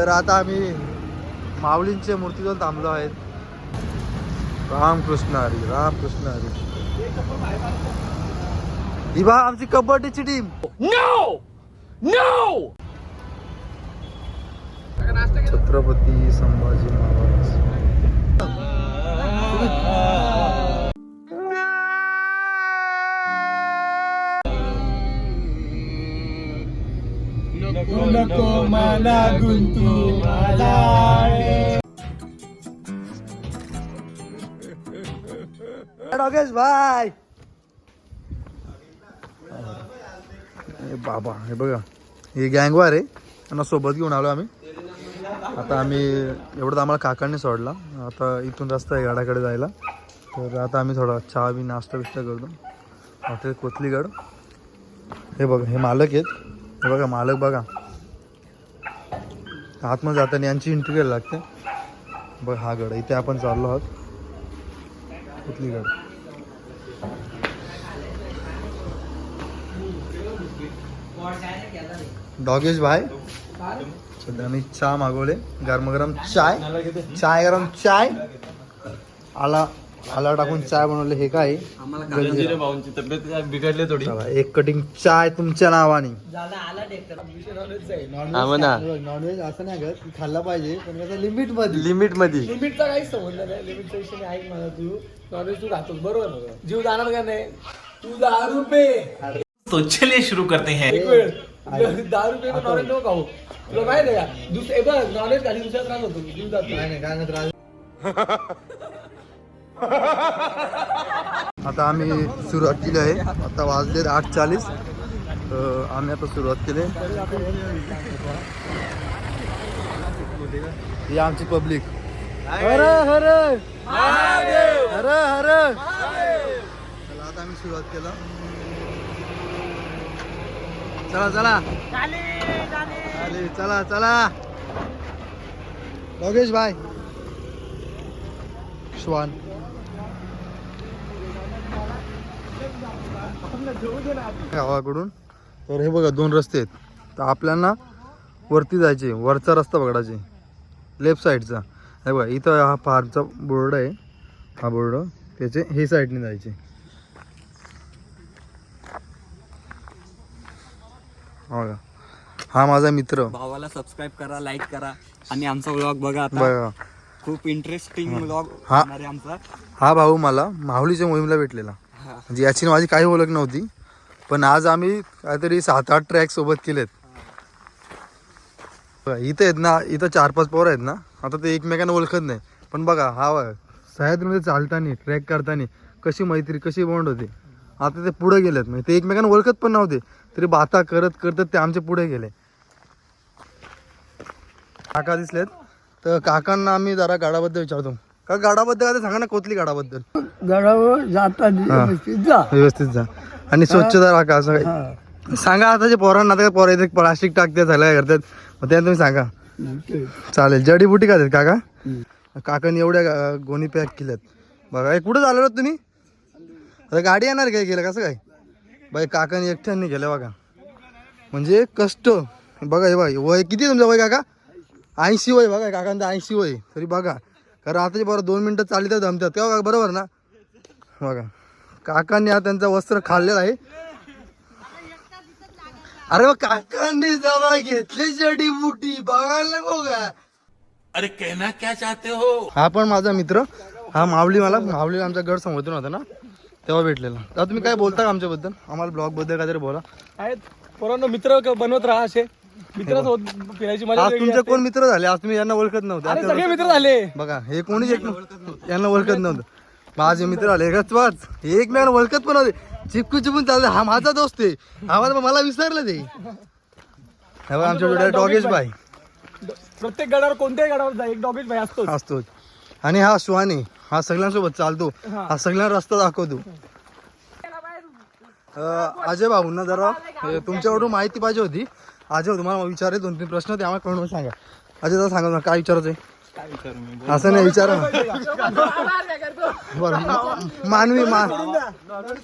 तर आता आम्ही माऊलींच्या मूर्तीजवळ थांबलो आहेत. रामकृष्ण हरी, रामकृष्ण हरी. ही बा आमची कबड्डीची team. No no. Chhatrapati Sambhaji Maharaj. नको मला गुंतू मला. योगेश भाई. बाबा हे बघा, हे गँगवार आहे, त्यांना सोबत घेऊन आलो आम्ही. आता आम्ही एवढं आम्हाला काकांनी सोडला. आता इथून रस्ता आहे गाड्याकडे जायला. तर आता आम्ही थोडा चहा बी नाश्ता बिष्टा करतो. हॉटेल कोथलीगड. हे बघा हे मालक आहेत. हे बघा मालक बघा, आतमध्ये जाताना यांची एंट्री करायला लागते. बघ हा गड इथे आपण चाललो आहोत, कोथलीगड. डॉगेश भाई सध्या आम्ही चहा मागवले, गरम गरम चाय. गरम चाय आला टाकून चाय बनवले. हे काय भाऊंची तब्येत बिघडली थोडी. एक कटिंग चाय तुमच्या नावाने. नॉनव्हेज असं नाही करत, खाल्ला पाहिजे पण कसं लिमिट मध्ये. लिमिटचा काही संबंध नाही. लिमिटचा विषय नाही. ऐक मला, तू नॉनव्हेज तू खातोस बरोबर ना, जीव जाणार का नाही. तू 10 रुपये. तो चलिए शुरू करते हैं. एक वेळ 10 रुपये नॉनव्हेज नको खाऊ. तुला माहिती आहे का, दुसरे बघ नॉनव्हेज खाली दुसऱ्या त्रास होतो, जीव जातो. काय त्रास. आता आम्ही सुरुवात केली आहे. आता वाजले 8:40. आम्ही आता सुरुवात केली. ही आमची पब्लिक. हर हर हर हर. चला आता आम्ही सुरुवात केला. चला चला चला चला. योगेश भाई, श्वान. गावाकडून तर हे बघा 2 रस्ते आहेत. तर आपल्याला वरती जायचे, वरचा रस्ता पकडायचे लेफ्ट साईडचा. हे बघा इथं हा फारचा बोर्ड आहे. हा बोर्ड त्याचे हे साईडने जायचे. बघा हा माझा मित्र. भावाला सबस्क्राईब करा, लाईक करा आणि आमचा व्लॉग बघा. आता बघा खूप इंटरेस्टिंग व्लॉग हा होणार आहे आमचा. हा भाऊ मला माहुलीच्या मोहीमला भेटलेला. म्हणजे याची माझी काही ओळख नव्हती, पण आज आम्ही काहीतरी 7-8 ट्रॅक सोबत केलेत. इथं आहेत ना, इथं 4-5 पोरं आहेत ना. आता ते एकमेकांना ओळखत नाही, पण बघा हा सह्याद्रीमध्ये चालताना ट्रॅक करताना कशी मैत्री कशी बॉन्ड होते. आता ते पुढे गेलेत, म्हणजे ते एकमेकांना ओळखत पण नव्हते, तरी बाता करत करत ते आमच्या पुढे गेले. काका दिसलेत, तर काकांना आम्ही जरा गाडाबद्दल विचारतो. का गाडाबद्दल आता सांगा ना, कोथली गाडाबद्दल. गडावर जाताना व्यवस्थित जा आणि स्वच्छता राखा. असं काही सांगा आताच्या पोरांना. आता पोरं इथे प्लास्टिक टाकतात, झालं काय करतात, मग त्यांना तुम्ही सांगा. चालेल. जडीबुटी खातात काका. काकांनी एवढ्या गोणी पॅक केल्यात. बघा हे कुठं झालं तुम्ही. आता गाडी येणार काय केलं कसं काय. बाई काकांनी एकट्याने केलं बघा. म्हणजे कष्ट बघा. हे बाई वय किती तुमचं वय काका. 80 वय. बघा काकांचं 80 वय. तरी बघा, कारण आताचे बरं 2 मिनटं चालली तर जमतात का बघा. बरोबर ना. बघा काकांनी हा त्यांचं वस्त्र खाल्लेलं आहे. अरे मग काकांनी जवळ घेतली जडीबुटी बघायला नको का. अरे कहना क्या चाहते हो. हा पण माझा मित्र. हा माऊली आमचा गड समोरून होता ना, तेव्हा भेटलेला. आता तुम्ही काय बोलता का आमच्याबद्दल, आम्हाला ब्लॉग बद्दल काहीतरी बोला. आहेत पोरांनो, मित्र बनवत राहा. असे मित्रच फिरायची मजा. आज तुमचे कोण मित्र झाले. आज तुम्ही यांना ओळखत नव्हते. सगळे मित्र झाले बघा हे कोणीच यांना ओळखत नव्हतं. माझे मित्र आले एकमेकांना ओळखत पण होते. चिपकून चालले. हा माझा दोस्त आहे. हा मला विसरलं ते. आमच्या जोड्या डॉगेश भाई. प्रत्येक गडावर कोणत्याही गडावर जा एक डॉगेश भाई असतो. आणि हा श्वानी, हा सगळ्यांसोबत चालतो. हा सगळ्यांना रस्ता दाखवतो. अजय भाऊंना जरा तुमच्याकडून माहिती पाहिजे होती. अजय तुम्हाला विचारले 2-3 प्रश्न, ते आम्हाला कळून सांगा. अजय दादा सांगा काय विचारायचं आहे. असं नाही विचारा ना. बरं मानवी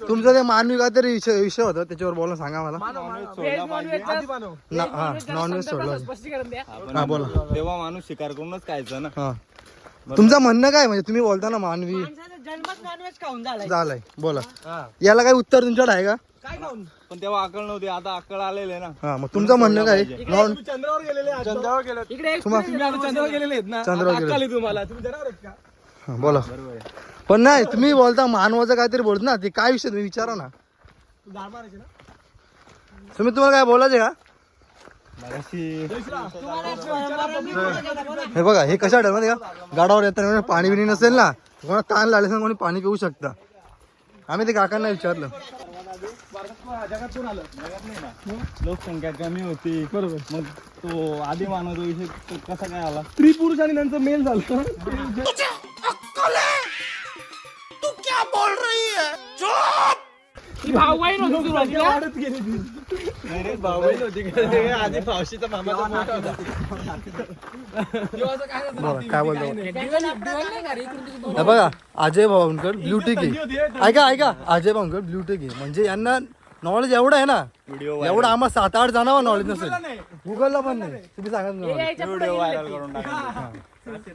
तुमचं ते मानवी काहीतरी विषय होता त्याच्यावर बोला, सांगा मला. नॉनव्हेज सोडलं. हा बोला. तेव्हा माणूस शिकार करूनच खायचं ना. हा तुमचं म्हणणं काय म्हणजे तुम्ही बोलता ना मानवी झालाय, बोला. याला काही उत्तर तुमच्याकडे आहे का? पण तेव्हा अक्कल नव्हती, आता अक्कल आलेले ना. हा मग तुमचं म्हणणं काय? चंद्रावर गेलेले चंद्रावर गेलेले आहेत ना, चंद्रावर अक्कल आहे तुम्हाला, तुम्ही जनावर आहेत का? हा, बोला. पण नाही तुम्ही बोलता मानवाचं काहीतरी बोलत ना, ते काय विषय तुम्ही विचारा ना. तू दार मारायची ना. तुम्हाला काय बोलायचे का? हे बघा हे कशा ठरवते का, गाडावर येताना पाणी बिणी नसेल ना, कोणा ताण लागले ना कोणी पाणी पिऊ शकता. आम्ही ते काकांना विचारलं. जगात कोण आलं? लोकसंख्या कमी होती, बरोबर. मग तो आधी मानव विषय कसा काय आला? स्त्री पुरुष आणि त्यांचं मेल झालं. वाढत गेली ती. आधी पावशीचा मामाचा मोठा होता. बघा काय बोलतो. हे बघा अजय भावनकर ब्ल्यूटिक आहे. ऐका अजय भावनकर ब्ल्यूटिक आहे म्हणजे यांना नॉलेज एवढं आहे ना, एवढं आम्हाला 7-8 जणांवर नॉलेज नसेल. गुगलला पण नाही. तुम्ही सांगा व्हिडिओ व्हायरल करून टाका.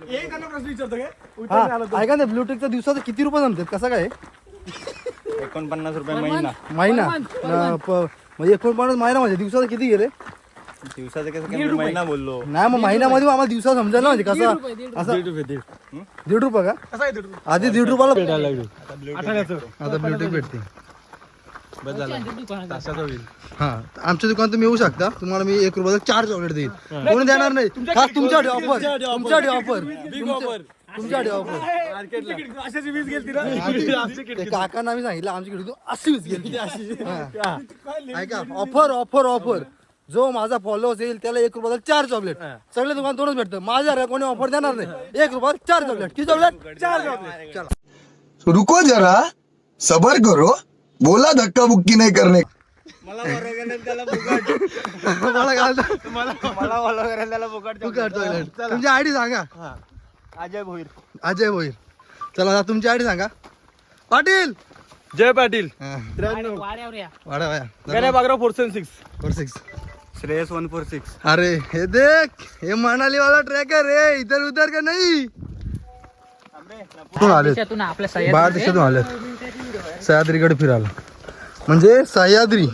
एक त्यांना प्रश्न विचारतो काय? हा ऐका ना, ब्ल्यूटिकचा दिवसाचं किती रुपये जमतात कसं काय? 49 रुपये महिना. महिना म्हणजे 49 महिना म्हणजे दिवसाला किती गेले? दिवसाचं कसं काय महिना बोललो? नाही मग महिन्यामध्ये आम्हाला दिवसा समजेल ना, म्हणजे कसं असं. 1.5 रुपये का? कसं आहे ते? आधी 1.5 रुपयाला भेटायला लागली. आठवड्याचं. आता ब्ल्यूटिक भेटते. हा आमच्या दुकानात तुम्ही येऊ शकता, तुम्हाला मी 1 रुपयाचं 4 चॉकलेट देईल. कोणी देणार नाही. खास तुमच्यासाठी ऑफर, तुमच्यासाठी ऑफर, तुमच्यासाठी ऑफर. अशाची वीज गेलती ना. ते काकांना आम्ही सांगितलं आमच्याकडे तू अशी वीज गेली. ऐका ऑफर जो माझा फॉलोअर्स येईल त्याला 1 रुपयाला 4 चॉकलेट. सगळे दुकान दोनच भेटतं. माझ्या कोणी ऑफर देणार नाही. 1 रुपयाला 4 चॉकलेट. किती चॉकलेट? 4 चॉकलेट. चला रुको जरा, सबर करो, बोला धक्का बुक्की नहीं करने. मला त्याला फुकट. मला घालता मला फॉलो करायला त्याला फुकट. चॉकलेट. तुमची आयडी सांगा. अजय भोईर. अजय भोईर. चला आता तुमची आयडी सांगा. पाटील. जय पाटील. वाड्या गण्या बागराव 476. 46. श्रेयस 146. अरे हे देख, हे मनाली वाला ट्रॅकर रे, इधर उधर का नाही. बाहेर देशातून आलेत सह्याद्रीकडे फिरायला. म्हणजे Sahyadri.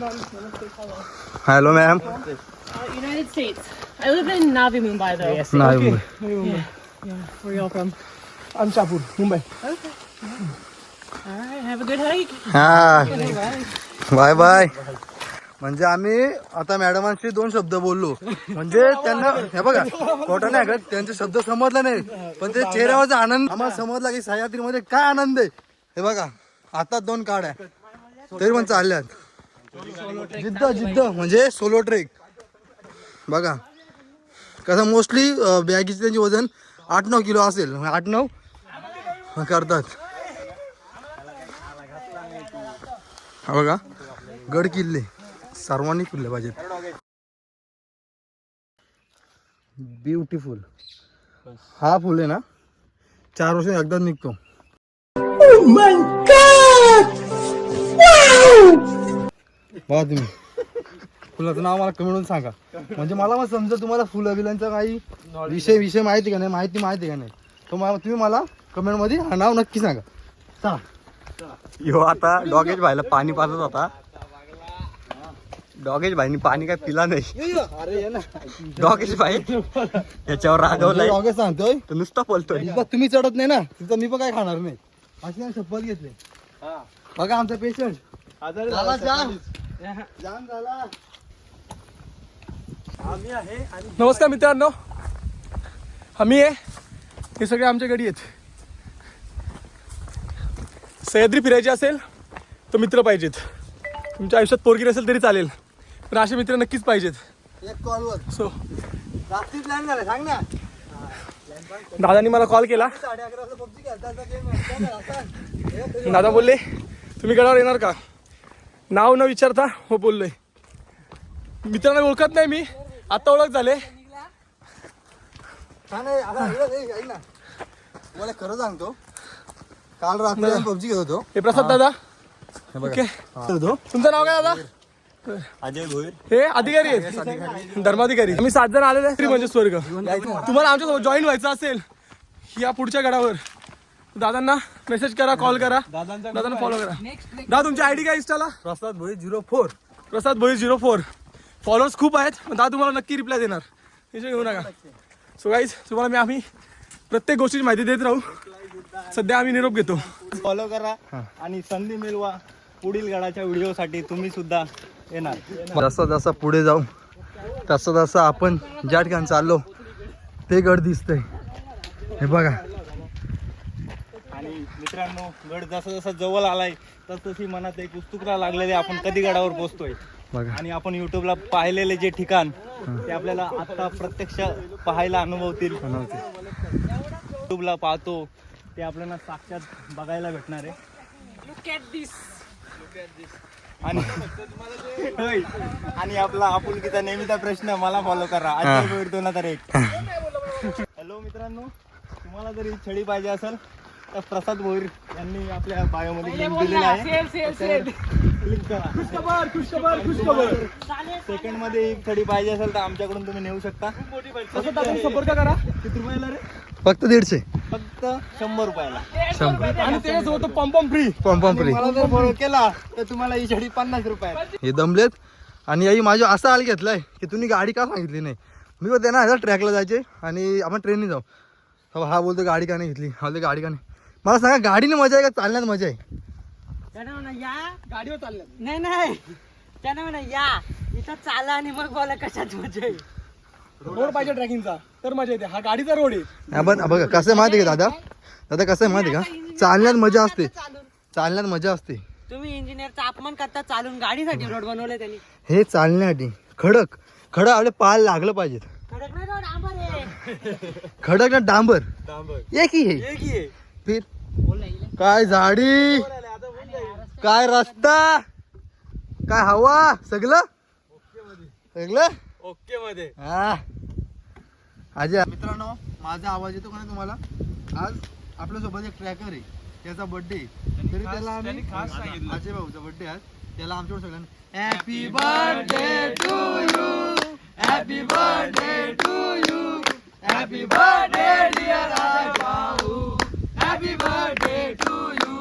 Hello ma'am. United States. I live in Navi Mumbai though. नाही Where y'all from? I'm Shapur, Mumbai. Alright, have a good hike. हा बाय बाय. म्हणजे आम्ही आता मॅडमांशी 2 शब्द बोललो, म्हणजे त्यांना हे बघा खोटं नाही का, त्यांचे शब्द समजला नाही पण ते चेहऱ्यावरचा आनंद आम्हाला समजला की सह्याद्रीमध्ये काय आनंद आहे. हे बघा आता 2 काढ्या तरी पण चालल्यात. जिद्द म्हणजे सोलो ट्रेक. बघा कसं मोस्टली बॅगीची त्यांची वजन 8-9 किलो असेल. 8-9 करतात. हा बघा गड किल्ले सर्वांनी फिरले पाहिजेत. ब्युटिफुल. हा फुल आहे ना 4 वर्ष एकदाच निघतो. बघा तुम्ही फुलाचं नाव मला कमेंट सांगा, म्हणजे मला मग समजा तुम्हाला फुलं बिलांचा काही विषय माहिती का नाही, माहिती का नाही, तो तुम्ही मला कमेंट मध्ये हा नाव नक्की सांगा. चला. यो आता डॉगेज भाईला पाणी पाजत होता. डॉगेज भाईनी पाणी काय पिला नाही. अरे ये ना डॉगेज भाई याच्यावर रागवलाय. डॉगेज सांगतोय तो नुसता बोलतोय. तुम्ही चढत नाही ना तिथं मी पण काय खाणार नाही. अशी शपथ घेतली. बघा आमचा पेशंट जाम झाला. नमस्कार मित्रांनो, आम्ही आहे, हे सगळे आमच्या गाडी आहेत. सह्याद्री फिरायची असेल तर मित्र पाहिजेत. तुमच्या आयुष्यात पोरगी नसेल तरी चालेल, पण असे मित्र नक्कीच पाहिजेत. एक कॉलवर सो रात्री प्लॅन झाला सांग ना. दादानी मला कॉल केला. 11:30 पबजी खेळतात. दादा बोलले तुम्ही गडावर येणार का, नाव न विचारता हो बोललोय. मित्रांना ओळखत नाही मी, आता ओळख झाले. मला खरं सांगतो, काल रात्री पबजी घेत होतो. हे प्रसाद दादा. हे बघा. ओके. तुमचं नाव काय दादा? अजय भोईर. हे अधिकारी आहेत, धर्माधिकारी. आम्ही 7 जण आलेले श्री म्हणजे स्वर्ग. तुम्हाला आमच्यासोबत जॉईन व्हायचं असेल या पुढच्या गडावर, दादांना मेसेज करा, कॉल करा, दादांना फॉलो करा. दादा तुमची आयडी काय इंस्टाला? प्रसाद भोई 04. प्रसाद भोई 04. फॉलोअर्स खूप आहेत, पण दादा तुम्हाला नक्की रिप्लाय देणार, विषय घेऊ नका. सो गाईज, तुम्हाला आम्ही प्रत्येक गोष्टीची माहिती देत राहू. सध्या आम्ही निरोप घेतो. फॉलो करा आणि संधी मिळवा पुढील गडाच्या व्हिडिओसाठी. तुम्ही सुद्धा येणार. जसं जसं पुढे जाऊ तसं तसं आपण ज्या ठिकाणी चाललो ते गड दिसतंय. हे बघा. आणि मित्रांनो, गड जसं जसं जवळ आलाय तसं मनात एक उत्सुकता लागलेली आहे, आपण कधी गडावर पोहोचतोय. बघा. आणि आपण युट्यूबला पाहिलेले जे ठिकाण ते आपल्याला आता प्रत्यक्ष पाहायला अनुभवतील. युट्यूबला पाहतो ते आपल्याला साक्षात बघायला भेटणार आहे. Look at this. आणि होय. आणि आपला आपुलकीचा नेहमीचा प्रश्न, मला फॉलो करा. अजय भोईर 2001. हॅलो मित्रांनो, तुम्हाला जर ही छडी पाहिजे असेल तर प्रसाद भोईर यांनी आपल्या बायोमध्ये लिंक दिलेला आहे. क्लिक करा. सेकंड मध्ये ही छडी पाहिजे असेल तर आमच्याकडून तुम्ही नेऊ शकता. संपर्क करा. किती रुपयाला रे? फक्त 150. फक्त 100 रुपयाला. 100. आणि त्याच्यासोबत पंपम फ्री. Pump free. मला जर फॉलो केला तर तुम्हाला ही छडी 50 रुपयात. हे दमलेत. आणि आई माझ्या असा हाल घेतलाय की तुम्ही गाडी का सांगितली नाही. मी बोलते ना ह्याला ट्रॅकला जायचे आणि आपण ट्रेनने जाऊ. हा बोलतो गाडी का नाही घेतली, हा बोलतो गाडी का नाही. मला सांगा, गाडीने मजा आहे का चालण्यात मजा आहे? त्यांना म्हणा या. गाडीवर चाललं. नाही त्यांना म्हणा या इथं चाला आणि मग बोला कशात मजा आहे. रोड पाहिजे ट्रॅकिंगचा तर मजा येते. हा गाडीचा रोड आहे. आपण बघा कसं आहे माहिती आहे का दादा कसं आहे माहिती आहे का, चालण्यात मजा असते. चालण्यात ममजा असते. तुम्ही इंजिनियरचा अपमान करता चालून. गाडीसाठी रोड बनवले त्यांनी. हे चालण्यासाठी खडक आपले पायाला लागलं पाहिजे. खडक नाही रोड डांबर आहे. खडक ना डांबर एक ही आहे. फिर काय झाडी, काय रस्ता, काय हवा, सगळं ओके मध्ये. हा. अजय मित्रांनो, माझा आवाज येतो का नाही तुम्हाला? आज आपल्यासोबत एक ट्रॅकर आहे, त्याचा बर्थडे. तरी त्याला आम्ही अजय भाऊचा बर्थडे आज, त्याला आमच्याकडून सगळ्यांना happy birthday to you, happy birthday to you, happy birthday dear Ajay भाऊ, हॅपी बर्थडे टू यू.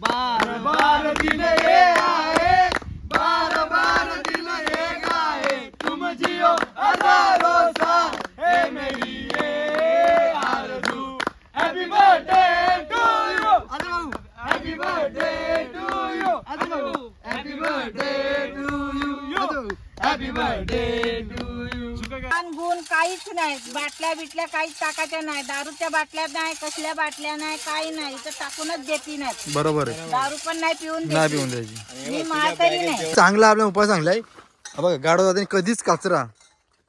बार बार दिन ये आए, बार बार दिन ये गाए, तुम जियो हजारों साल, हे मेरी ये आरज़ू. Happy birthday to you Ajay भाऊ, happy birthday to you Ajay भाऊ, happy birthday to you, happy birthday to you. गुण काहीच नाही. बाटल्या बिटल्या काहीच टाकायच्या नाही. दारूच्या बाटल्या नाही, कसल्या बाटल्या नाही, काही नाही. इथं टाकूनच देती नाही. बरोबर आहे. दारू पण नाही पिऊन नाही पिऊन द्यायची. मी म्हातारी नाही. चांगला आपला उपाय चांगलाय. बघा, गाडो जाताना कधीच कचरा,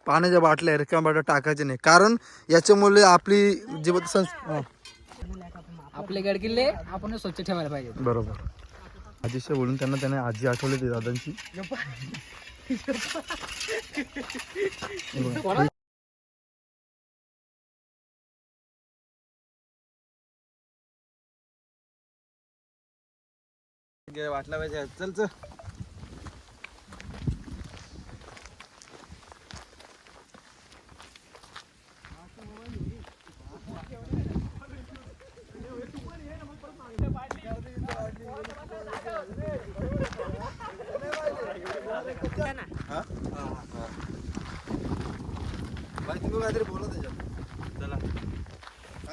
पाण्याच्या बाटल्या, रिकाम्या बाटल्या टाकायच्या नाही. कारण याच्यामुळे आपली जी आपले गडकिल्ले आपण स्वच्छ ठेवायला पाहिजे. बरोबर. आजीशी बोलून त्याने आजी आठवली ती दादांची. वाटला पाहिजे. चल चल.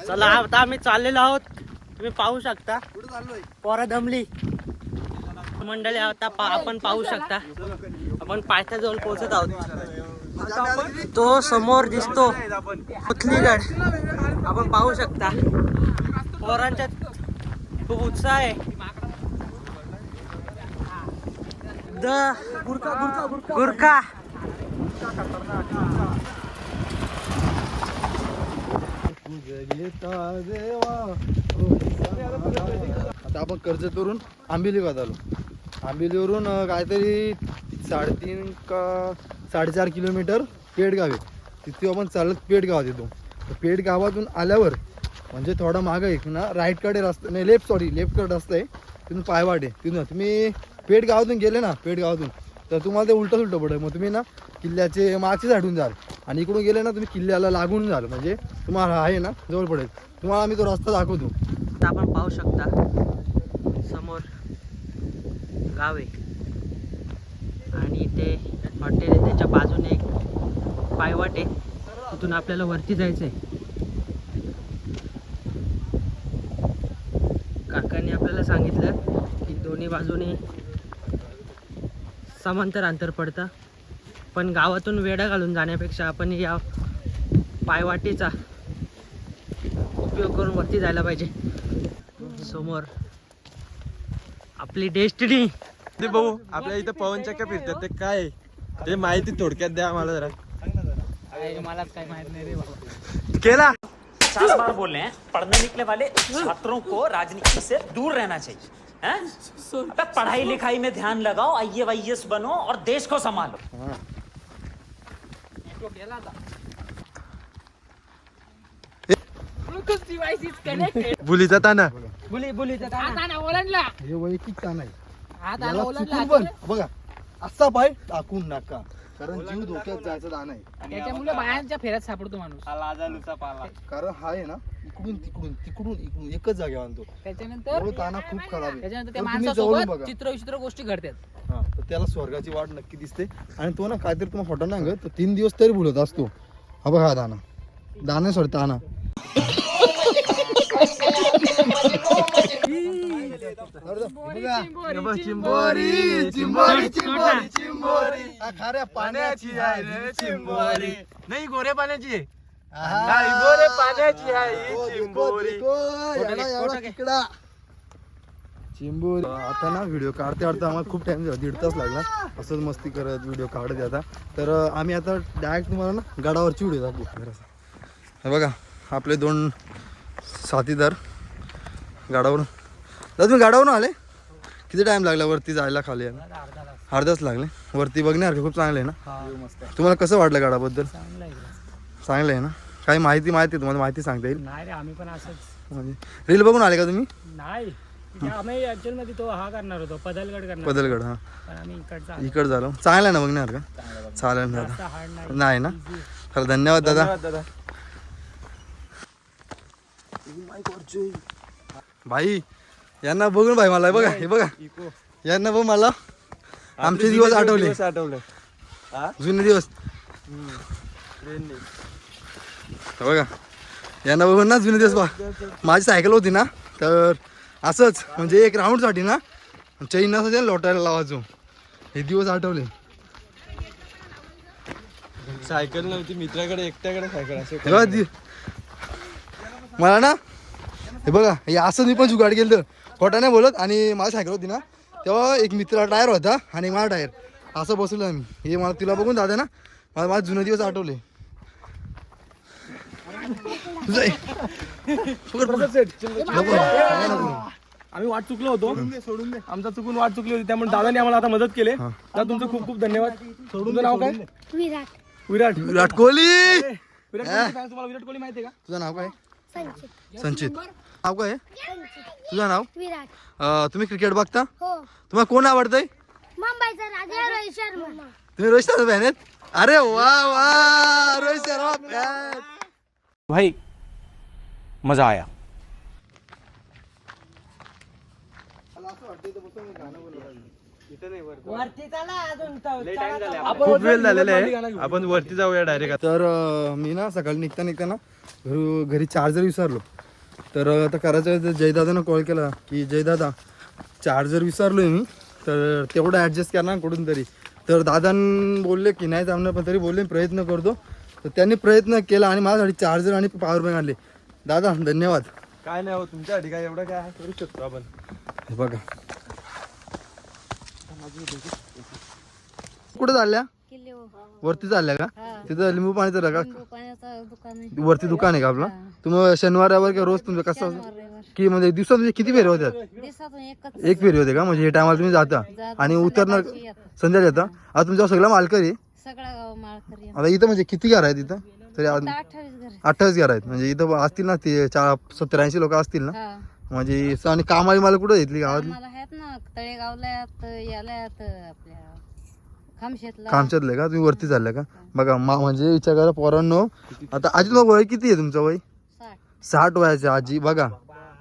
चला आता आम्ही चाललेलो आहोत. तुम्ही पाहू शकता पोरा दमली मंडळी. आता आपण पाहू शकता आपण पायथ्याजवळ पोहोचत आहोत. तो समोर दिसतो पुतलीगड. आपण पाहू शकता पोरांच्यात खूप उत्साह आहे. गुरखा आता आपण कर्जतवरून आंबिलीवर आलो. आंबिलीवरून काहीतरी 3.5 का 4.5 किलोमीटर पेडगाव आहे. तिथे आपण चालत पेडगावात येतो. तर पेठ गावातून आल्यावर म्हणजे थोडा मागं एक ना राईटकडे रस्ता नाही लेफ्टकडे रस्ता आहे, तिथून पायवाट आहे. तिथून तुम्ही पेठ गावातून गेले ना, पेठ गावातून तर तुम्हाला ते उलटं पडेल. मग तुम्ही ना किल्ल्याचे मागचे झाडून जाल आणि इकडून गेले ना तुम्ही किल्ल्याला लागून जाल, म्हणजे तुम्हाला आहे ना जवळ पडेल. तुम्हाला आम्ही तो रस्ता दाखवतो. आता आपण पाहू शकता समोर गाव आहे आणि इथे हॉटेल आहे, त्याच्या बाजूने एक पायवाट आहे, तिथून आपल्याला वरती जायचं आहे. काकांनी आपल्याला सांगितलं की दोन्ही बाजूने समांतर अंतर पडतं, पण गावातून वेढा घालून जाण्यापेक्षा आपण या पायवाटेचा उपयोग करून वरती जायला पाहिजे. समोर आपली डेस्टिनी. ते भाऊ आपल्या इथं पवन चक्क्या फिरतात ते काय आहे? ते माहिती थोडक्यात द्या आम्हाला जरा. मला काय माहित नाही रे बाबा. केला 50 बार बोले हैं पढ़ने निकले वाले छात्रों को राजनीति से दूर रहना चाहिए हैं? अबे पढ़ाई लिखाई में ध्यान लगाओ, IAS बनो और देश को संभालो. बुलीचा ताना बुली हे वैयक्तिक ताण आहे. याला चुकून पण बघा असा पाय टाकून नका, कारण जीव धोक्यात जायचा दान आहे. त्याच्यामुळे बायांच्या फेऱ्यात सापडतो माणूस. कारण हा आहे ना इकडून तिकडून तिकडून इकडून एकच जागेवर आणतो. त्याच्यानंतर ताना खूप खराब आहे. त्याच्यानंतर तर त्या तुम्ही जवळून माणसासोबत बघा. चित्र गोष्टी घडतात. हा तर त्याला स्वर्गाची वाट नक्की दिसते. आणि तो ना काहीतरी तुम्हाला फोटो ना तो 3 दिवस तरी भुलत असतो. हा बघा हा दाना सॉरी ताना. चिंबोरी चिंबोरी चिंबोरी चिंबोरी खाऱ्या पाण्याची आहे रे चिंबोरी, नाही गोऱ्या पाण्याची आहे, नाही गोऱ्या पाण्याची आहे चिंबोरी. चिंबोरी. आता ना व्हिडिओ काढते आम्हाला खूप टाइम झाला, 1.5 तास लागला असंच मस्ती करत व्हिडिओ काढत आता. तर आम्ही आता डायरेक्ट तुम्हाला ना गडावरची व्हिडिओ दाखवू. हे बघा आपले 2 साथीदार गाडावरून. दादा तुम्ही गाडावरून आले? किती टाइम लागला वरती जायला? खाली यायला अर्धा तास लागले. वरती बघण्यासारखं खूप चांगलं आहे ना? तुम्हाला कसं वाटलं गाडाबद्दल? चांगलं आहे ना? काही माहिती तुम्हाला माहिती सांगता येईल? नाही रे, आम्ही पण असंच म्हणजे रील बघून आले का तुम्ही? नाही. आम्ही ऍक्च्युअल मध्ये तो हा करणार होतो, पदलगड. बदलगड. हा पण आम्ही इकडं झालो. चांगलं आहे ना बघण्यासारखं? चालेल दादा. नाही ना? चला धन्यवाद दादा. भाई यांना बघून भाई मला बघा, हे बघा यांना बघ मला आमचे दिवस आठवले. जुने दिवस बघा यांना बघून ना जुने दिवस बघा. माझी सायकल होती ना तर असंच म्हणजे एक राऊंडसाठी ना चैन असं लोटायला लावायचो. हे दिवस आठवले. सायकल नव्हती मित्राकडे, एकट्याकडे सायकल असे. मला ना हे बघा हे असं मी पण जुगाड केलं, खोटा नाही बोलत. आणि माझी सायकल होती ना तेव्हा एक मित्र टायर होता आणि माझा टायर असं बसवलं आम्ही. हे मला तिला बघून दादा ना मला माझे जुने दिवस आठवले. आम्ही वाट चुकलो होतो, आमचा चुकून वाट चुकली होती, त्यामुळे दादाने आम्हाला आता मदत केली. दादा तुमचं खूप खूप धन्यवाद. तुझं नाव काय? विराट. विराट कोहली. तुम्हाला विराट कोहली माहिती आहे का? तुझं नाव काय? संचित. नाव काय? तुझं नाव? विराट. तुम्ही क्रिकेट बघता? हो. तुम्हाला कोण आवडतंय? मुंबईचा राजा रोहित शर्मा. तुम्ही रोहित शर्मा फॅन आहेत? अरे वा वा रोहित शर्मा फॅन. भाई मजा आया. खूप वेळ झालेला आहे, आपण वरती जाऊया डायरेक्ट. तर मी ना सकाळी निघताना घरी चार्जर विसरलो. तर आता करायचं जयदादानं कॉल केला की जयदादा चार्जर विसरलोय मी, तर तेवढं ॲडजस्ट करणार कुठून तरी. तर दादान बोलले की नाही जमणार, पण तरी बोलले प्रयत्न करतो. तर त्यांनी प्रयत्न केला आणि माझ्यासाठी चार्जर आणि पॉवर बँक आणले. दादा धन्यवाद. काय नाही हो तुमच्यासाठी, काय एवढं काय करू शकतो आपण. हे बघा कुठे चालल्या? वरती चालल्या का? तिथं लिंबू पाणीचं का वरती दुकान आहे का आपलं? तुम्ही शनिवारावर किंवा रोज तुमचं कसं की म्हणजे दिवसात म्हणजे किती फेरे होत्यात? एक फेरी होते का? म्हणजे हे टायमाला तुम्ही जाता आणि उतरणार संध्याकाळी येता. आता तुमच्या सगळा मालकरी. आता इथं म्हणजे किती घर आहेत इथं? तरी 28 घर आहेत म्हणजे इथं असतील ना ते 70-80 लोक असतील ना म्हणजे आणि कामाची मला कुठं घेतली गावात आहेत ना तळेगावला याला आपल्या कामच्यातले का तुम्ही वरती चालले का बघा म्हणजे विचार करा पोरांनो आता आजी मग वय किती आहे तुमचं वय 60 वयाचे आजी बघा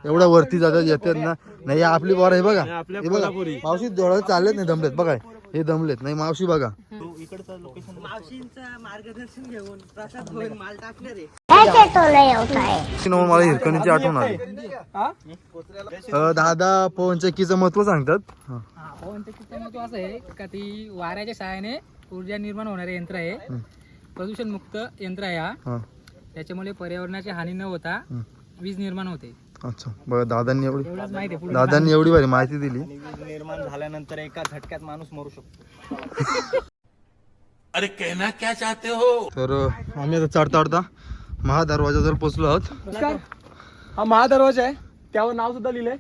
एवढ्या वरती जातात येतात ना नाही आपली पोरं हे बघा हे बघा मावशी डोळ्यात चाललेत नाही दमलेत बघा हे दमलेत नाही मावशी बघा मावशींचं मार्गदर्शन घेऊन प्रसाद घेऊन माल टाकले रे मला हिरकणीची आठवण आली दादा पवनचक्कीचं महत्व सांगतात पवनचक्कीचं महत्व असं आहे का ती वाऱ्याच्या सहाय्याने ऊर्जा निर्माण होणारे यंत्र आहे प्रदूषण मुक्त यंत्र आहे हा त्याच्यामुळे पर्यावरणाची हानी न होता वीज निर्माण होते अच्छा बरं दादांनी एवढंच माहिती आहे. दादांनी एवढी भारी माहिती दिली वीज निर्माण झाल्यानंतर एका झटक्यात माणूस मरू शकतो अरे कहना क्या चाहते हो? तर आम्ही आता चढता महादरवाजावर पोहोचलो आहोत. नमस्कार. हा महादरवाजा आहे त्यावर नाव सुद्धा लिहिलंय.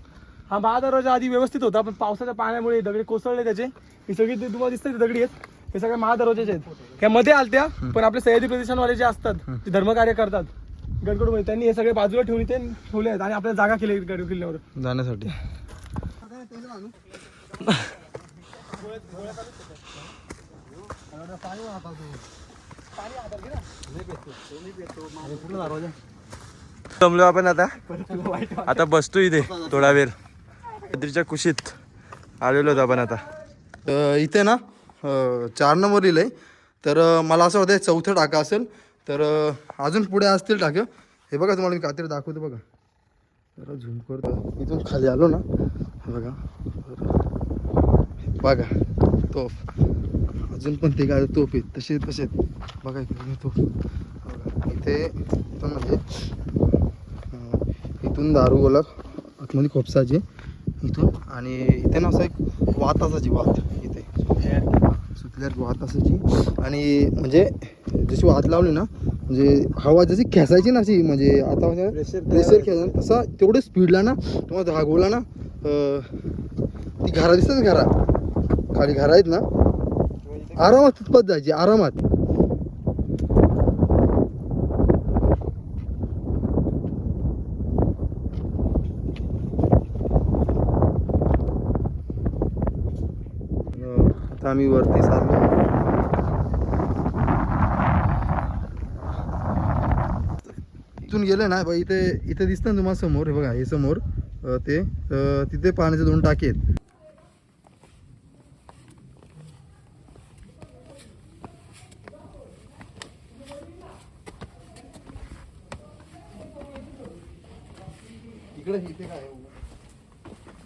हा महादरवाजा आधी व्यवस्थित होता पण पावसाच्या पाण्यामुळे दगडी कोसळले त्याचे. ही सगळी तुम्हाला दिसतात दगडी आहेत हे सगळे महादरवाजाचे आहेत. ह्या मध्ये आलत्या पण आपले सह्याद्री प्रदेशांवाले जे असतात ते धर्मकार्य करतात गडकडमध्ये त्यांनी हे सगळे बाजूला ठेवून ते ठेवले आहेत आणि आपल्याला जागा केली गड किल्ल्यावर जाण्यासाठी. जमलो आपण आता बसतो इथे थोडा वेळ सह्याद्रीच्या कुशीत आलेलो होतो आपण आता. इथे ना 4 नंबर लिहिलंय तर मला असं वाटतं 4थं टाका असेल तर अजून पुढे असतील टाकं. हे बघा तुम्हाला मी काहीतरी दाखवतो बघा जरा झूम करतो. इथून खाली आलो ना हे बघा बघा तोफ अजून पण ते काय तोफ आहेत तसेच बघा इकडे तोफ इथे इथून म्हणजे इथून दारू गोला आतमध्ये खोपसाची इथून आणि इथे ना असं एक वात असायची वात इथे सुटल्यावर वात असायची आणि म्हणजे जशी वात लावली ना म्हणजे हवा जशी खेचायची ना अशी म्हणजे आता प्रेशर खेळायला तसा तेवढं स्पीडला ना तुम्हाला हा गोला ना ती घरा दिसतात घरा खाली घरा आहेत ना आरामात तिथपत जायची आरामात. आता आम्ही वरती चाललो. इथून गेले ना इथे दिसतं ना तुम्हाला समोर हे बघा हे समोर ते तिथे पाण्याचे 2 टाके आहेत. इकडे इथे काय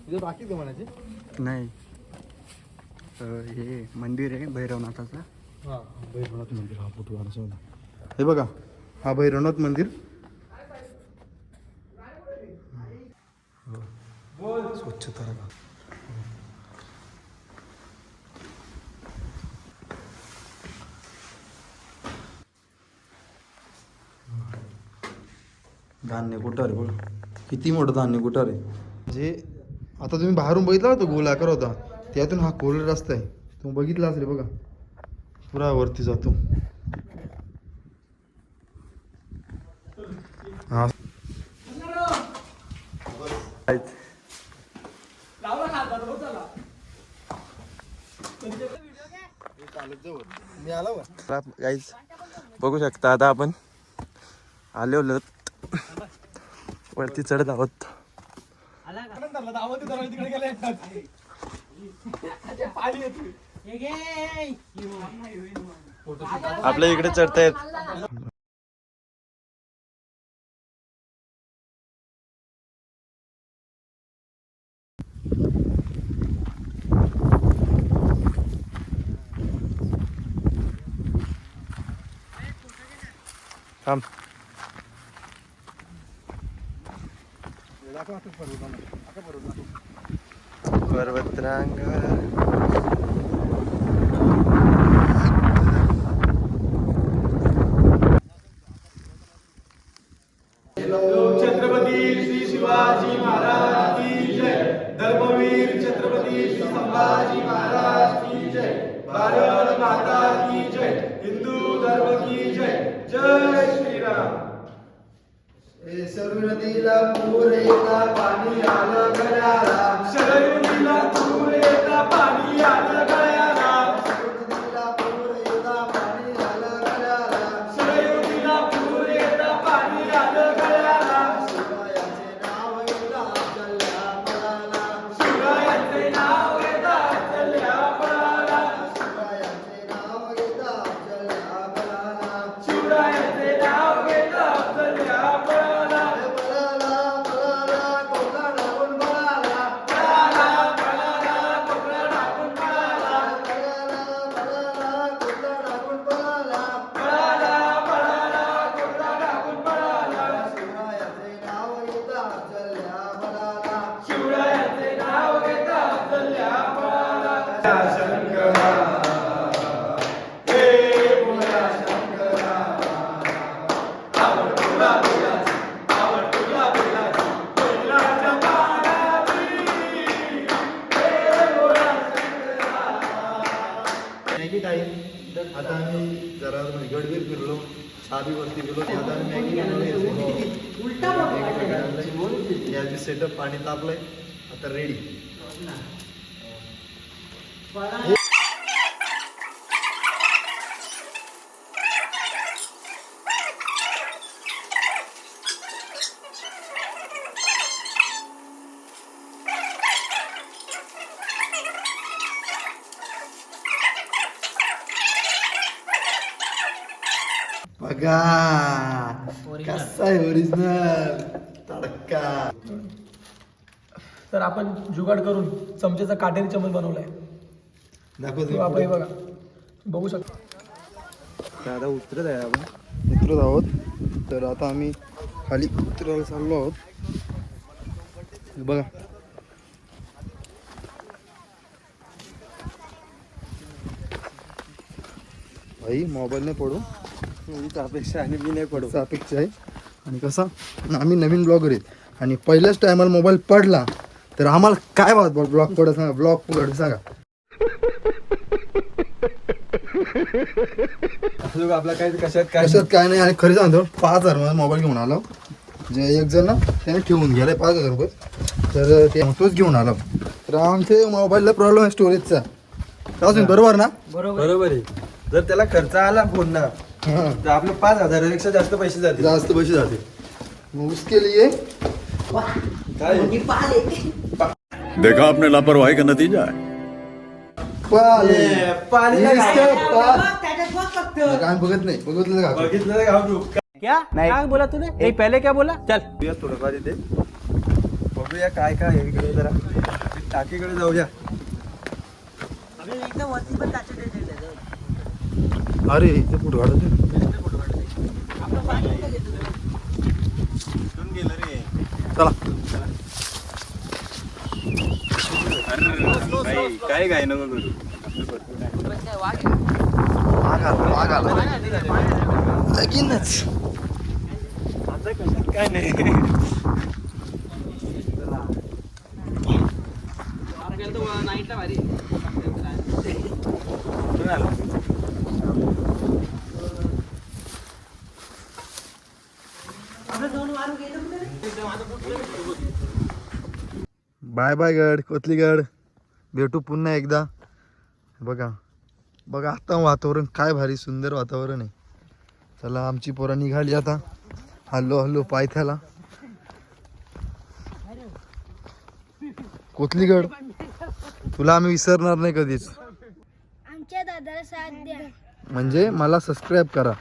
इथे टाकी ते म्हणायचे नाही हे मंदिर आहे भैरवनाथाचं. हा भैरवनाथ मंदिर हा फोटो काढायचा होता. हे बघा हा भैरवनाथ मंदिर स्वच्छता बघा. धान्य कुठार आहे बघा किती मोठं धान्य कुठार आहे. म्हणजे आता तुम्ही बाहेरून बघितला तो गोल आकार होता त्यातून हा कोल रस्ता आहे तुम्ही बघितला असेल बघा पुरा वरती जातो. हा गाईज बघू शकता आता आपण आलो वरती चढत आहोत. आपल्या इकडे चढतायत. थांब पर्वतरांग छत्रपती श्री शिवाजी महाराज की जय. धर्मवीर छत्रपती श्री संभाजी महाराज की जय. भारत माता की जय. हिंदू धर्म की जय. जय श्री शरयू नदीला पूर येता पाणी आलं गळ्याला शरयू नदीला पूर येता पाणी आलं गळ्याला नदीला पूर येता पाणी आलं गळ्याला शरयू नदीला पूर येता पाणी आलं गळ्याला शिवरायाचे नाव येता चल्या पळाला शिवरायाचे नाव येता चल्या पळाला शिवरायाचे नाव येता चल्या पळाला शिवरायाचे नाव येता चल्या पळाला पळाला पळाला कोकणा टाकून पळाला पळाला पळाला कोकणा टाकून पळाला पळाला पळाला कोकणा टाकून पळाला पळाला पळाला कोकणा टाकून पळाला शिवरायाचे नाव घेता चल्या पळाला शिवरायाचे नाव घेता चल्या पळाला शंकरा हे बोला शंकरा आवड तुला तुलाची आवड तुला तुलाची बैलाच्या पायाची हे बोला शंकरा. Maggi time. आता आम्ही जरा गडबीर फिरलो आधी वरती गेलो आता आम्ही मॅगी याची सेटअप पाणी तापलंय आता रेडी. बघा कसा आहे ओरिजिनल तडका. तर आपण जुगाड करून चमच्याचा काटेरी चमच बनवलाय. दाखवतो आपण हे बघा बघू शकता. आता उतरत आहे आपण उतरत आहोत. तर आता आम्ही खाली उतरायला चाललो आहोत. बघा भाई मोबाईल नाही पडू अपेक्षा आणि मी नाही पडू अपेक्षा आहे. आणि कसं आम्ही नवीन ब्लॉगर आहेत आणि पहिल्याच टायमाला मोबाईल पडला तर आम्हाला काय ब्लॉग पडत सांगा. ब्लॉग पडत सांगा आपला काय कशात कशात काय नाही. आणि खरी सांगतो 5,000 मध्ये मोबाईल घेऊन आलो. जे एक जण ना त्याने ठेवून गेलाय 5,000 रुपये. तर ते तोच घेऊन आलो. तर आमचे मोबाईलला प्रॉब्लेम आहे स्टोरेजचा. बरोबर ना. बरोबर आहे. जर त्याला खर्च आला फोन ना तर आपलं 5,000पेक्षा जास्त पैसे जाते. उसके लिए देखा आपने लापरवाही का नतीजा है. काय बघत नाही बघितलं का बघितलं का क्या काय बोला तूने पहले क्या बोला चल थोडंफार इथे बघूया काय काय आहे इकडे. जरा टाकीकडे जाऊया. अरे इथे फोटो काढत गेलं रे. चला. काय काय नको करू. वाघ आला लगीनच. आता कशात काय नाही. बाय बाय गड कोथलीगड. भेटू पुन्हा एकदा. बघा बघा आता वातावरण काय भारी सुंदर वातावरण आहे. चला आमची पोरं निघाली आता. हल्लो हल्लो पायथ्याला. कोथलीगड तुला आम्ही विसरणार नाही कधीच. आमच्या दादाला साथ द्या. म्हणजे मला सबस्क्राईब करा.